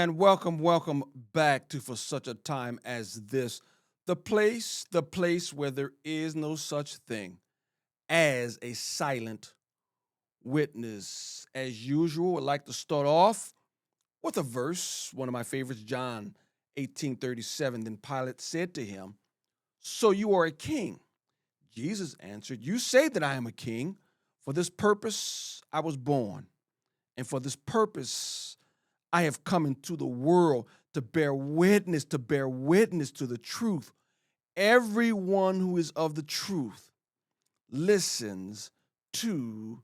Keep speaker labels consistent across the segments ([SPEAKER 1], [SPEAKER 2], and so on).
[SPEAKER 1] And welcome back to For Such a Time as This, the place where there is no such thing as a silent witness. As usual, I'd like to start off with a verse, one of my favorites, John 18:37. Then Pilate said to him, "So you are a king?" Jesus answered, "You say that I am a king. For this purpose I was born, and for this purpose I have come into the world to bear witness to the truth. Everyone who is of the truth listens to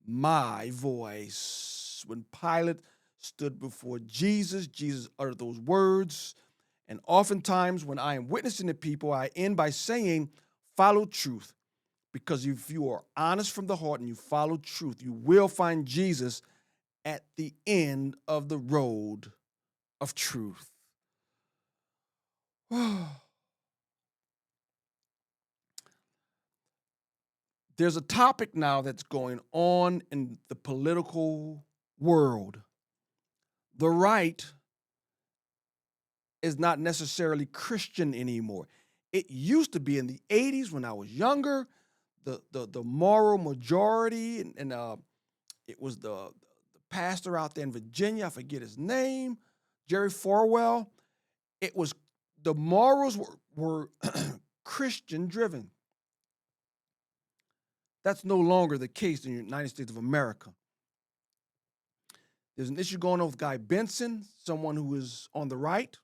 [SPEAKER 1] my voice." When Pilate stood before Jesus, Jesus uttered those words. And oftentimes when I am witnessing to people, I end by saying, follow truth. Because if you are honest from the heart and you follow truth, you will find Jesus at the end of the road of truth. There's a topic now that's going on in the political world. The right is not necessarily Christian anymore. It used to be in the 80s when I was younger, the moral majority, and it was the pastor out there in Virginia, I forget his name, Jerry Falwell. It was the morals were Christian driven. That's no longer the case in the United States of America. There's an issue going on with Guy Benson, someone who is on the right.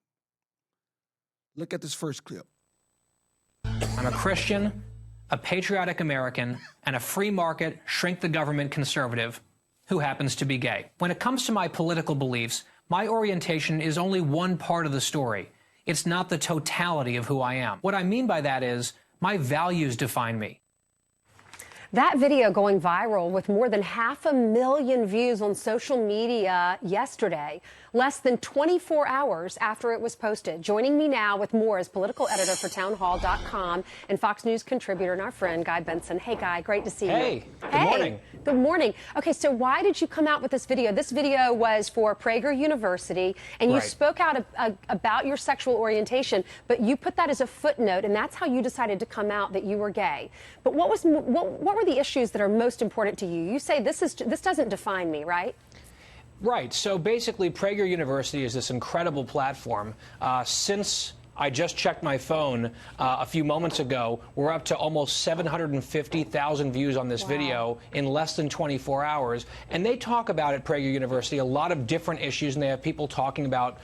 [SPEAKER 1] Look at this first clip.
[SPEAKER 2] I'm a Christian, a patriotic American, and a free market, shrink the government conservative who happens to be gay. When it comes to my political beliefs, my orientation is only one part of the story. It's not the totality of who I am. What I mean by that is my values define me.
[SPEAKER 3] That video going viral with more than 500,000 views on social media yesterday, less than 24 hours after it was posted. Joining me now with more is political editor for townhall.com and Fox News contributor and our friend Guy Benson. Hey, Guy, great to see you.
[SPEAKER 2] Hey, good morning.
[SPEAKER 3] Good morning. Okay, so why did you come out with this video? This video was for Prager University, and you spoke out about your sexual orientation, but you put that as a footnote, and that's how you decided to come out that you were gay. But what were the issues that are most important to you? You say this doesn't define me, right?
[SPEAKER 2] Right. So basically, Prager University is this incredible platform. Since I just checked my phone a few moments ago, we're up to almost 750,000 views on this video in less than 24 hours. And they talk about at Prager University a lot of different issues, and they have people talking about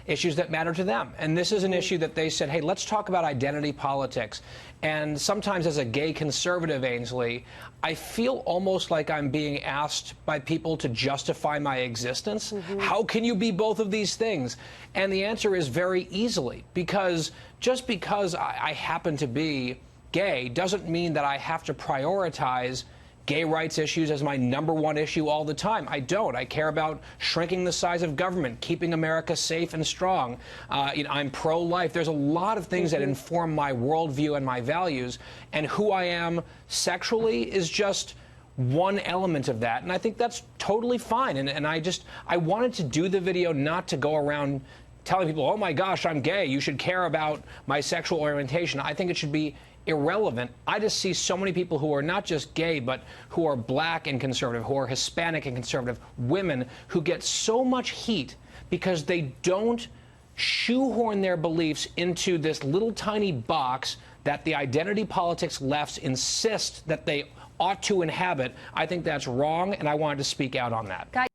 [SPEAKER 2] issues that matter to them. And this is an issue that they said, hey, let's talk about identity politics. And sometimes as a gay conservative, Ainsley, I feel almost like I'm being asked by people to justify my existence. How can you be both of these things? And the answer is very easily, because just because I happen to be gay doesn't mean that I have to prioritize gay rights issues as my #1 issue all the time. I don't. I care about shrinking the size of government, keeping America safe and strong. I'm pro-life. There's a lot of things that inform my worldview and my values, and who I am sexually is just one element of that. And I think that's totally fine. And I wanted to do the video not to go around telling people, oh my gosh, I'm gay, you should care about my sexual orientation. I think it should be irrelevant. I just see so many people who are not just gay, but who are black and conservative, who are Hispanic and conservative, women who get so much heat because they don't shoehorn their beliefs into this little tiny box that the identity politics lefts insist that they ought to inhabit. I think that's wrong, and I wanted to speak out on that.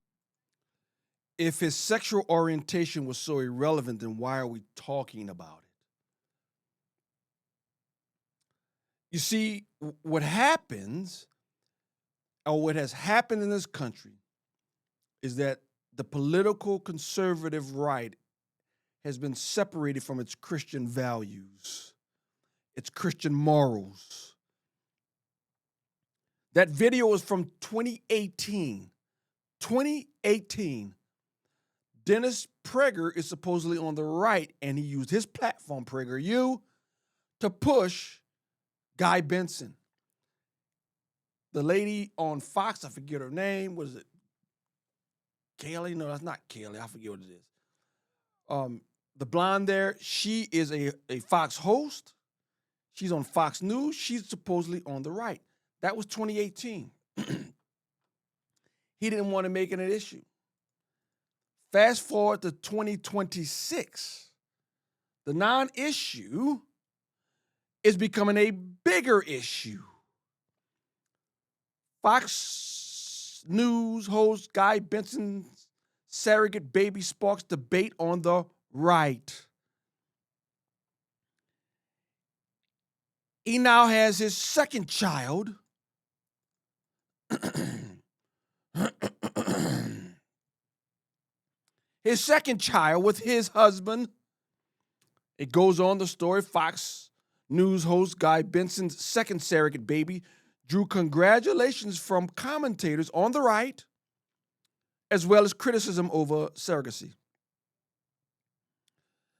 [SPEAKER 1] If his sexual orientation was so irrelevant, then why are we talking about it? You see, what happens, or what has happened in this country, is that the political conservative right has been separated from its Christian values, its Christian morals. That video is from 2018. 2018. Dennis Prager is supposedly on the right, and he used his platform, PragerU, to push Guy Benson. The lady on Fox, I forget her name, was it Kaylee? No, that's not Kaylee. I forget what it is. The blonde there, she is a Fox host. She's on Fox News. She's supposedly on the right. That was 2018. He didn't want to make it an issue. Fast forward to 2026. The non-issue is becoming a bigger issue. Fox News host Guy Benson's surrogate baby sparks debate on the right. He now has his second child. His second child with his husband. It goes on the story. Fox News host Guy Benson's second surrogate baby drew congratulations from commentators on the right, as well as criticism over surrogacy.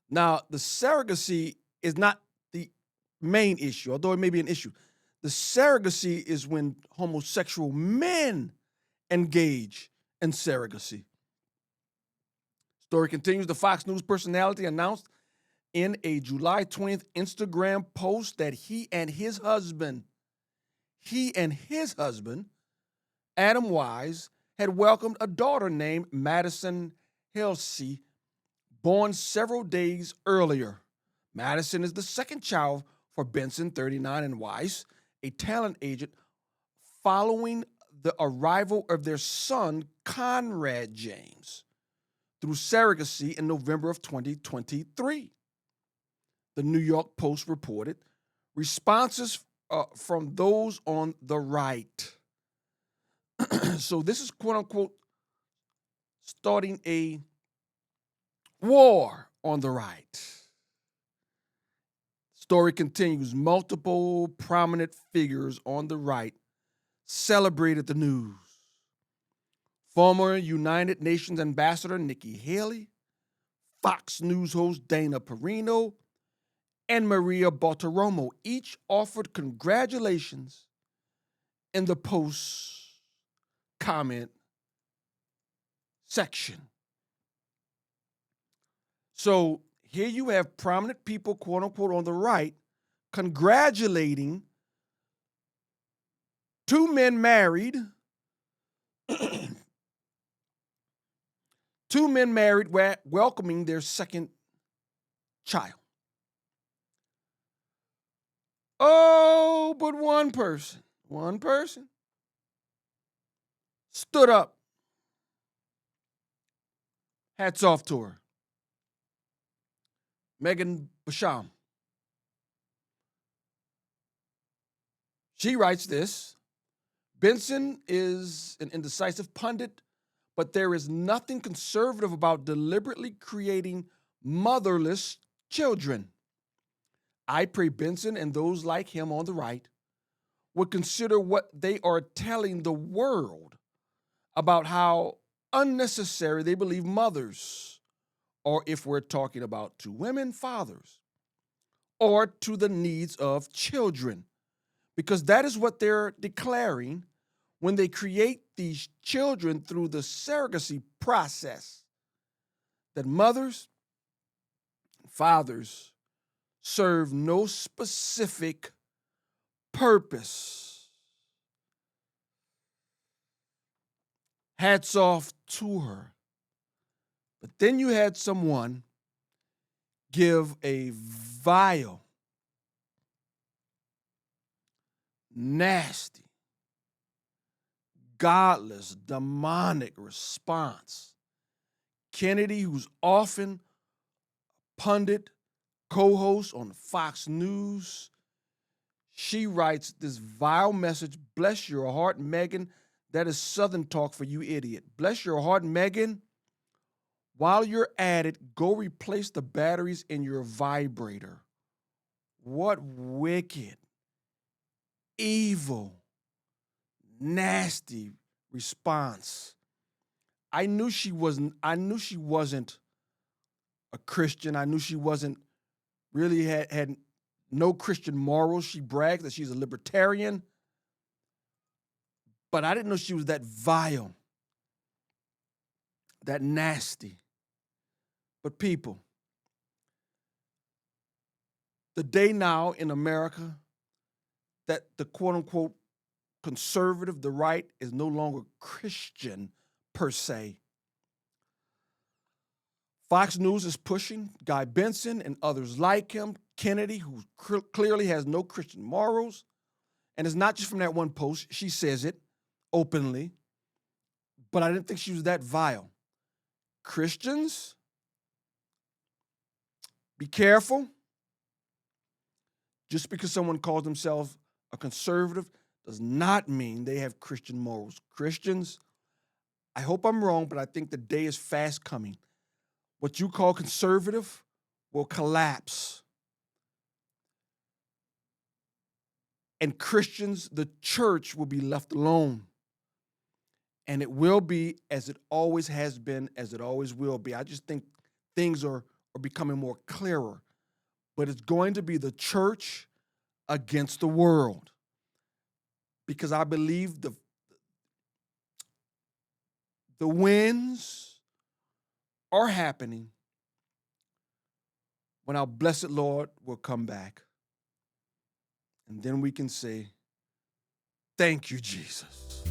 [SPEAKER 1] Now, the surrogacy is not the main issue, although it may be an issue. The surrogacy is when homosexual men engage in surrogacy. Story continues. The Fox News personality announced in a July 20th Instagram post that he and his husband, Adam Wise, had welcomed a daughter named Madison Halsey, born several days earlier. Madison is the second child for Benson, 39, and Wise, a talent agent, following the arrival of their son, Conrad James, through surrogacy in November of 2023. The New York Post reported responses from those on the right. So this is, quote unquote, starting a war on the right. Story continues. Multiple prominent figures on the right celebrated the news. Former United Nations Ambassador Nikki Haley, Fox News host Dana Perino, and Maria Bartiromo each offered congratulations in the post comment section. So here you have prominent people, quote unquote, on the right congratulating two men married, welcoming their second child. Oh, but one person stood up. Hats off to her. Megan Basham. She writes this: Benson is an indecisive pundit, but there is nothing conservative about deliberately creating motherless children. I pray Benson and those like him on the right would consider what they are telling the world about how unnecessary they believe mothers, or if we're talking about two women, fathers, or to the needs of children, because that is what they're declaring when they create these children through the surrogacy process, that mothers and fathers serve no specific purpose. Hats off to her. But then you had someone give a vile, nasty, godless, demonic response. Kennedy, who's often a pundit, co-host on Fox News, she writes this vile message: bless your heart, Megan. That is Southern talk for you, idiot. Bless your heart, Megan. While you're at it, go replace the batteries in your vibrator. What wicked, evil, nasty response. I knew she wasn't a Christian. I knew she wasn't really had no Christian morals. She brags that she's a libertarian, but I didn't know she was that vile. that nasty. But people, the day now in America that the quote unquote conservative, the right, is no longer Christian per se. Fox News is pushing Guy Benson and others like him, Kennedy, who clearly has no Christian morals. And it's not just from that one post. She says it openly. But I didn't think she was that vile. Christians, be careful. Just because someone calls themselves a conservative does not mean they have Christian morals. Christians, I hope I'm wrong, but I think the day is fast coming. What you call conservative will collapse. And Christians, the church, will be left alone. And it will be as it always has been, as it always will be. I just think things are becoming more clearer. But it's going to be the church against the world. Because I believe the winds are happening when our blessed Lord will come back. And then we can say, thank you, Jesus.